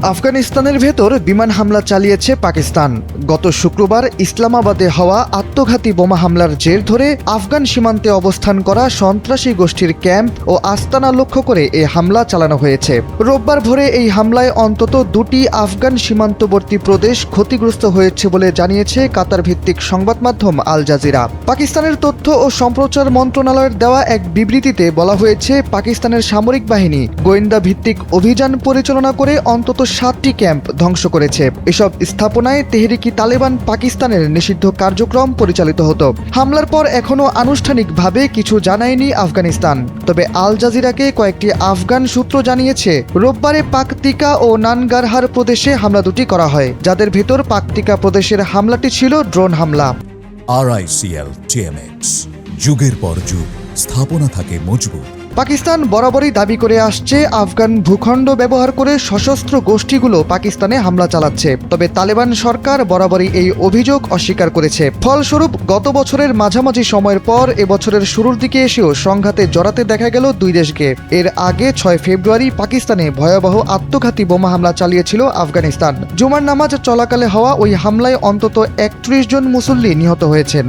আফগানিস্তানের ভেতর বিমান হামলা চালিয়েছে পাকিস্তান। গত শুক্রবার ইসলামাবাদে হওয়া আত্মঘাতী বোমা হামলার জের ধরে আফগান সীমান্তে অবস্থান করা সন্ত্রাসী গোষ্ঠীর ক্যাম্প ও আস্তানা লক্ষ্য করে এই হামলা চালানো হয়েছে। রোববার ভোরে এই হামলায় অন্তত দুটি আফগান সীমান্তবর্তী প্রদেশ ক্ষতিগ্রস্ত হয়েছে বলে জানিয়েছে কাতার ভিত্তিক সংবাদ মাধ্যম আল জাজিরা। পাকিস্তানের তথ্য ও সম্প্রচার মন্ত্রণালয়ের দেওয়া এক বিবৃতিতে বলা হয়েছে, পাকিস্তানের সামরিক বাহিনী গোয়েন্দা ভিত্তিক অভিযান পরিচালনা করে অন্তত 7টি ক্যাম্প ধ্বংস করেছে। এসব স্থাপনায় তেহরিকি তালেবান পাকিস্তানের নিষিদ্ধ কার্যক্রম পরিচালিত হতো। হামলার পর এখনও আনুষ্ঠানিকভাবে কিছু জানায়নি আফগানিস্তান। তবে আল জাজিরাকে কয়েকটি আফগান সূত্র জানিয়েছে, রোববারে পাকতিকা ও নানগারহার প্রদেশে হামলা দুটি করা হয়, যাদের ভেতর পাকতিকা প্রদেশের হামলাটি ছিল ড্রোন হামলা। RICL TMX, যুগের পর যুগ স্থাপনা থাকে মজবুত। পাকিস্তান বরাবরই দাবি করে আসছে, আফগান ভূখণ্ড ব্যবহার করে সশস্ত্র গোষ্ঠীগুলো পাকিস্তানে হামলা চালাচ্ছে। তবে তালেবান সরকার বরাবরই এই অভিযোগ অস্বীকার করেছে। ফলস্বরূপ গত বছরের মাঝামাঝি সময়ের পর এবছরের শুরুর দিকে এসেও সংঘাতে জড়াতে দেখা গেল দুই দেশকে। এর আগে 6 ফেব্রুয়ারি পাকিস্তানে ভয়াবহ আত্মঘাতী বোমা হামলা চালিয়েছিল আফগানিস্তান। জুমার নামাজ চলাকালে হওয়া ওই হামলায় অন্তত 31 জন মুসল্লি নিহত হয়েছেন।